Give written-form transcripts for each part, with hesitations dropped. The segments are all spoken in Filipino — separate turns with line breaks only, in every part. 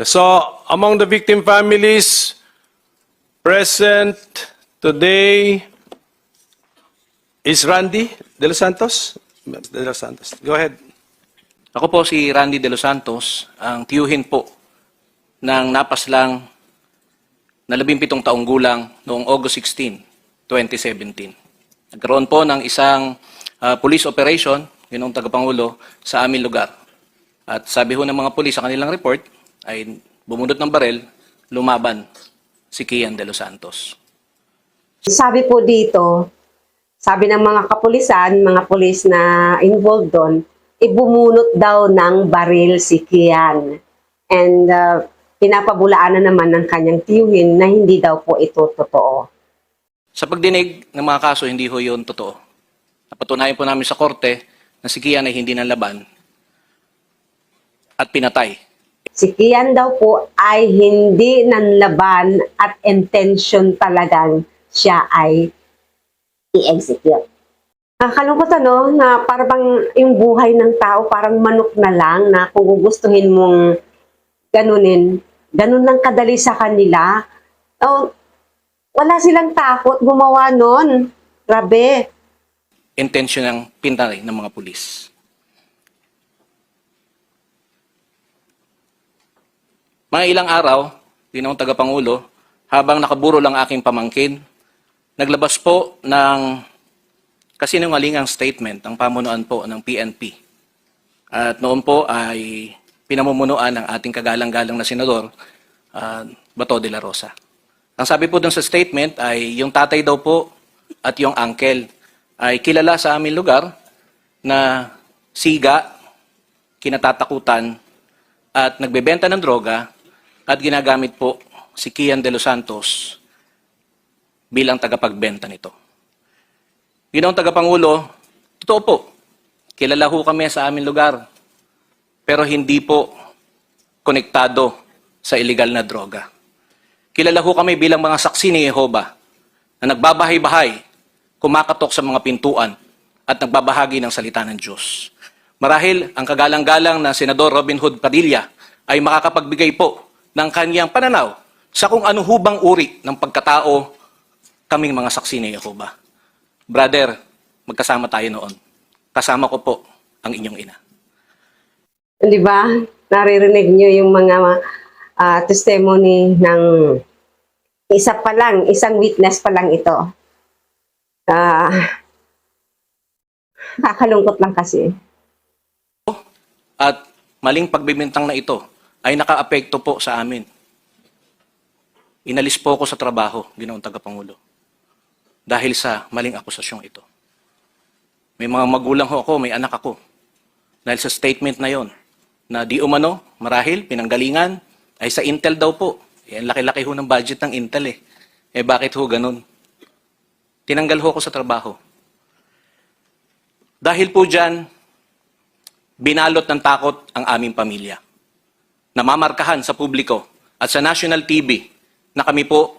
So, among the victim families present today is Randy De Los Santos. De Los Santos. Go ahead.
Ako po si Randy De Los Santos, ang tiyuhin po ng napaslang na 17 taong gulang noong August 16, 2017. Nagkaroon po ng isang police operation, Ginoong Tagapangulo, sa aming lugar. At sabi ho ng mga pulis sa kanilang report, ay bumunot ng barel, lumaban si Kian De Los Santos.
Sabi po dito, sabi ng mga kapulisan, mga pulis na involved doon, ibumunot daw ng baril si Kian. And pinapabulaan na naman ng kanyang tiyuhin na hindi daw po ito totoo.
Sa pagdinig ng mga kaso, hindi ho yun totoo. Napatunayan po namin sa korte na si Kian ay hindi nanlaban at pinatay.
Si Kian daw po ay hindi nanlaban at intention talagang siya ay i-execute. Nakakalungkot na parang yung buhay ng tao parang manok na lang na kung gugustuhin mong ganunin, ganun lang kadali sa kanila. Wala silang takot gumawa nun. Grabe.
Intensyon ng pinatay ng mga pulis. Mga ilang araw, Ginoong Tagapangulo, habang nakaburo lang aking pamangkin, naglabas po ng kasinungalingang statement ang pamunuan po ng PNP. At noon po ay pinamumunuan ng ating kagalang-galang na senador, Bato de la Rosa. Ang sabi po dun sa statement ay yung tatay daw po at yung uncle ay kilala sa aming lugar na siga, kinatatakutan at nagbebenta ng droga at ginagamit po si Kian De Los Santos bilang tagapagbenta nito. Ginoong Tagapangulo, totoo po, kilala ho kami sa aming lugar, pero hindi po konektado sa illegal na droga. Kilala ho kami bilang mga saksi ni Jehovah na nagbabahay-bahay, kumakatok sa mga pintuan at nagbabahagi ng salita ng Diyos. Marahil ang kagalang-galang na Senador Robin Hood Padilla ay makakapagbigay po ng kanyang pananaw sa kung ano hubang uri ng pagkatao kaming mga saksi ni Jehovah. Brother, magkasama tayo noon. Kasama ko po ang inyong ina.
Di ba? Naririnig nyo yung mga testimony ng isang witness pa lang ito. Nakakalungkot lang kasi.
At maling pagbibintang na ito ay nakaapekto po sa amin. Inalis po ako sa trabaho, Ginoong Tagapangulo, dahil sa maling akusasyong ito. May mga magulang ho ako, may anak ako. Dahil sa statement na yon, na di umano, marahil, pinanggalingan, ay sa Intel daw po. Ang laki-laki ho ng budget ng Intel eh. Bakit ho ganun? Tinanggal ho ako sa trabaho. Dahil po dyan, binalot ng takot ang aming pamilya. Namamarkahan sa publiko at sa national TV na kami po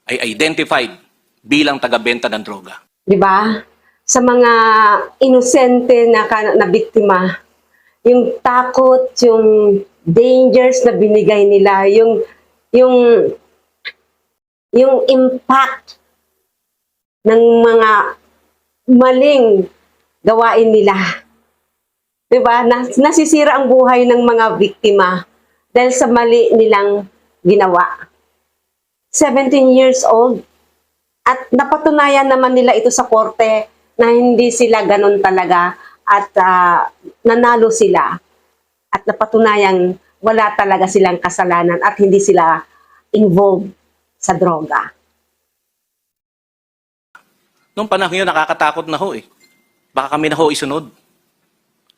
ay identified bilang taga-benta ng droga.
Di ba? Sa mga inosente na biktima, yung takot, yung dangers na binigay nila, yung impact ng mga maling gawain nila. Diba? Nasisira ang buhay ng mga biktima dahil sa mali nilang ginawa. 17 years old. At napatunayan naman nila ito sa korte na hindi sila ganun talaga at nanalo sila. At napatunayan wala talaga silang kasalanan at hindi sila involved sa droga.
Noong panahon yun, nakakatakot na ho eh. Baka kami na ho isunod.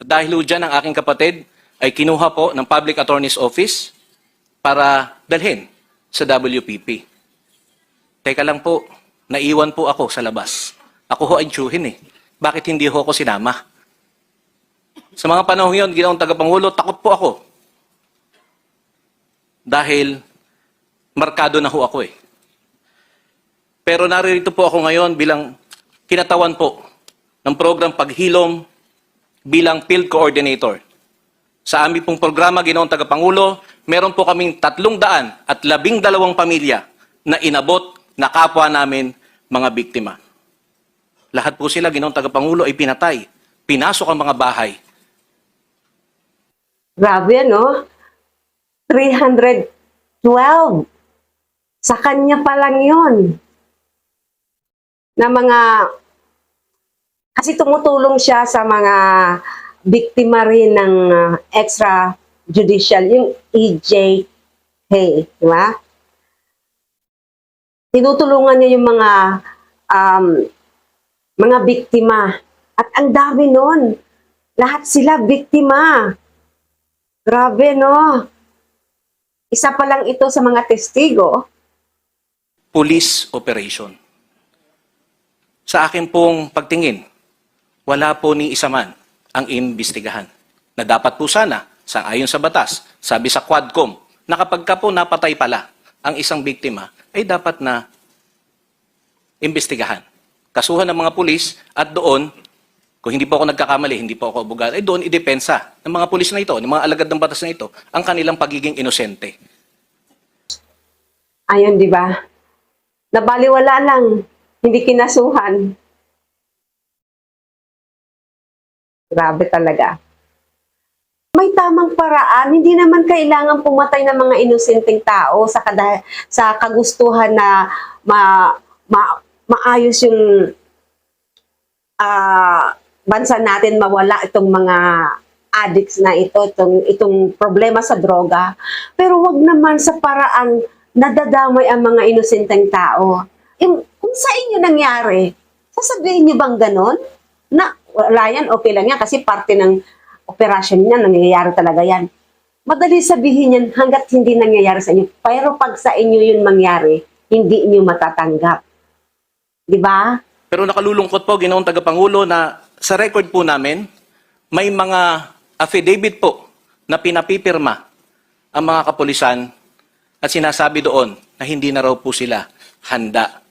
At dahil ho dyan, ang aking kapatid ay kinuha po ng Public Attorney's Office para dalhin sa WPP. Teka lang po, naiwan po ako sa labas. Ako ho ay tiyuhin eh. Bakit hindi ho ako sinama? Sa mga panahon yun, Ginoong Tagapangulo, takot po ako. Dahil markado na ho ako eh. Pero naririto po ako ngayon bilang kinatawan po ng program Paghilom bilang field coordinator. Sa aming pong programa, Ginoong Tagapangulo, meron po kaming 312 pamilya na inabot na kapwa namin mga biktima. Lahat po sila, Ginoong Tagapangulo, ay pinatay. Pinasok ang mga bahay.
Grabe, no? 312. Sa kanya pa lang yun. Na mga, kasi tumutulong siya sa mga biktima rin ng extrajudicial, yung EJK, di ba? Tinutulungan niya yung mga biktima. At ang dami nun. Lahat sila biktima. Grabe, no? Isa pa lang ito sa mga testigo.
Police operation. Sa akin pong pagtingin, wala po ni isa man ang imbestigahan. Na dapat po sana, ayon sa batas, sabi sa Quadcom, na kapag ka po napatay pala ang isang biktima, ay dapat na imbestigahan. Kasuhan ng mga pulis at doon, kung hindi po ako nagkakamali, hindi po ako abogado, ay doon idepensa ng mga pulis na ito, ng mga alagad ng batas na ito, ang kanilang pagiging inosente.
Ayun, di ba? Nabaliwala lang, hindi kinasuhan. Grabe talaga. May tamang paraan, hindi naman kailangan pumatay ng mga inosenteng tao sa kagustuhan na maayos yung bansa natin, mawala itong mga addicts na itong problema sa droga. Pero wag naman sa paraan nadadamay ang mga inosenteng tao. Kung sa inyo nangyari, sasabihin niyo bang ganon? Na wala yan, okay lang yan kasi parte ng operasyon niya, nangyayari talaga yan. Madali sabihin yan hanggat hindi nangyayari sa inyo. Pero pag sa inyo yun mangyari, hindi niyo matatanggap. Di ba?
Pero nakalulungkot po, Ginoong Tagapangulo, na sa record po namin, may mga affidavit po na pinapipirma ang mga kapulisan at sinasabi doon na hindi na raw po sila handa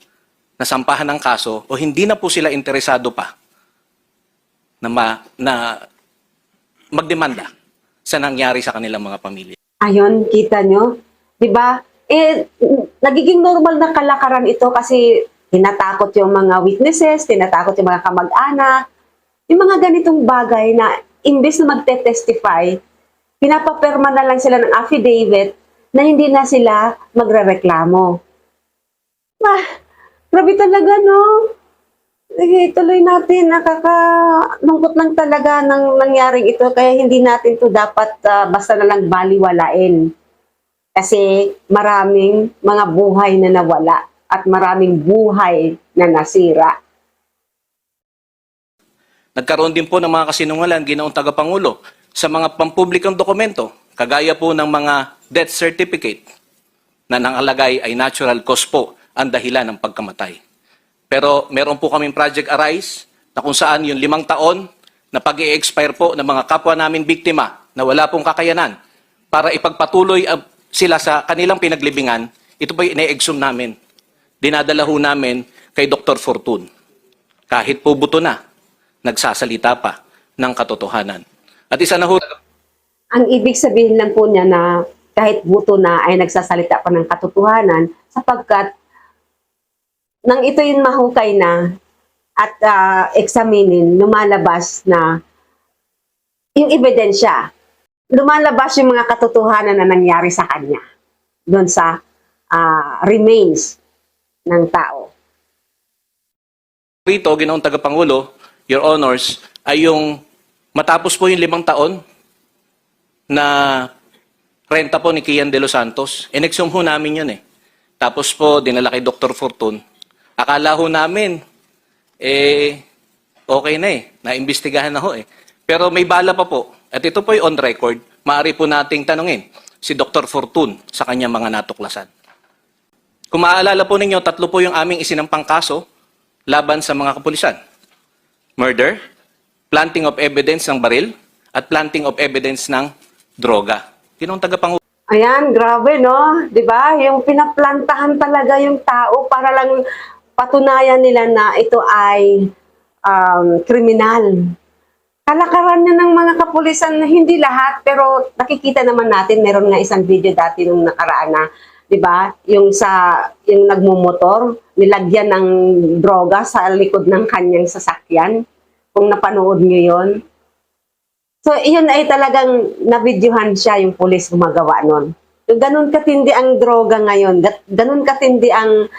na sampahan ng kaso o hindi na po sila interesado pa na magdemanda sa nangyari sa kanilang mga pamilya.
Ayun, kita nyo? Di ba? Nagiging normal na kalakaran ito kasi tinatakot yung mga witnesses, tinatakot yung mga kamag-anak, yung mga ganitong bagay na imbes na magte-testify, pinapaperma na lang sila ng affidavit na hindi na sila magrereklamo. Grabe talaga, no? Sige, tuloy natin. Nakakalungkot lang talaga ng nangyaring ito. Kaya hindi natin to dapat basta na lang baliwalain. Kasi maraming mga buhay na nawala at maraming buhay na nasira.
Nagkaroon din po ng mga kasinungalan, Ginoong Tagapangulo, sa mga pampublikong dokumento, kagaya po ng mga death certificate na nangalagay ay natural cause po ang dahilan ng pagkamatay. Pero meron po kaming Project Arise na kung saan yung 5 taon na pag-i-expire po ng mga kapwa namin biktima na wala pong kakayanan para ipagpatuloy sila sa kanilang pinaglibingan, ito po yung ine-exhume namin. Dinadala ho namin kay Dr. Fortun. Kahit po buto na, nagsasalita pa ng katotohanan. At isa na ho,
Ang ibig sabihin lang po niya na kahit buto na ay nagsasalita pa ng katotohanan sapagkat nang ito yung mahukay na at examinin, lumalabas na yung ebidensya. Lumalabas yung mga katotohanan na nangyari sa kanya doon sa remains ng tao.
rito, Ginoong Tagapangulo, Your Honors, ay yung matapos po yung 5 taon na renta po ni Kian de los Santos, inexhume ho namin yun eh. Tapos po, dinala kay Dr. Fortun. Akala ho namin, okay na eh, naimbestigahan na ho eh. Pero may bala pa po, at ito po yung on record, maaari po nating tanungin si Dr. Fortun sa kanyang mga natuklasan. Kung maaalala po ninyo, 3 po yung aming isinampang kaso laban sa mga kapulisan. Murder, planting of evidence ng baril, at planting of evidence ng droga. Ginoong Tagapangulo.
Ayan, grabe, no? 'Di ba? Yung pinaplantahan talaga yung tao para lang patunayan nila na ito ay kriminal. kalakaran niya ng mga kapulisan na hindi lahat, pero nakikita naman natin, meron nga isang video dati nung nakaraan na, di ba, yung nagmumotor, nilagyan ng droga sa likod ng kanyang sasakyan, kung napanood niyo yon. So, iyon ay talagang nabidyohan siya, yung pulis gumagawa nun. So, ganun katindi ang droga ngayon, ganun katindi ang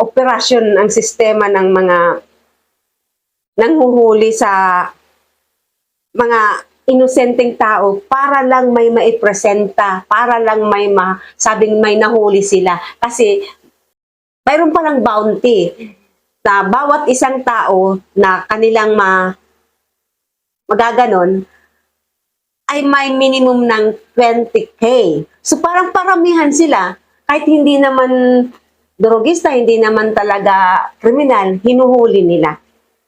operasyon, ang sistema ng mga nanghuhuli sa mga inosenteng tao para lang may maipresenta, para lang may sabing may nahuli sila. Kasi mayroon palang bounty na bawat isang tao na kanilang magaganon ay may minimum ng 20K. So parang paramihan sila, kahit hindi naman drogista, hindi naman talaga kriminal, hinuhuli nila.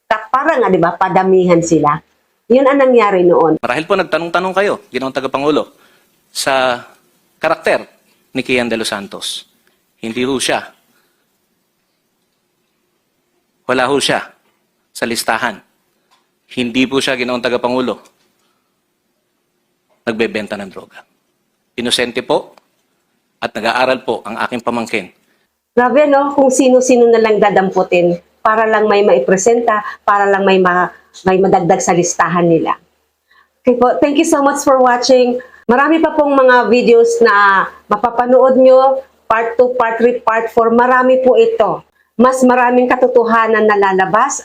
Para nga, di ba, padamihan sila. Yun ang nangyari noon.
Marahil po nagtanong-tanong kayo, Ginoong Tagapangulo, sa karakter ni Kian De Los Santos. Hindi ho siya. Wala ho siya sa listahan. Hindi po siya, Ginoong Tagapangulo, nagbebenta ng droga. Inosente po at nag-aaral po ang aking pamangkin.
Grabe, no? Kung sino-sino na lang dadamputin para lang may maipresenta, para lang may madagdag sa listahan nila. Okay po, thank you so much for watching. Marami pa pong mga videos na mapapanood nyo, part 2, part 3, part 4. Marami po ito. Mas maraming katotohanan na lalabas.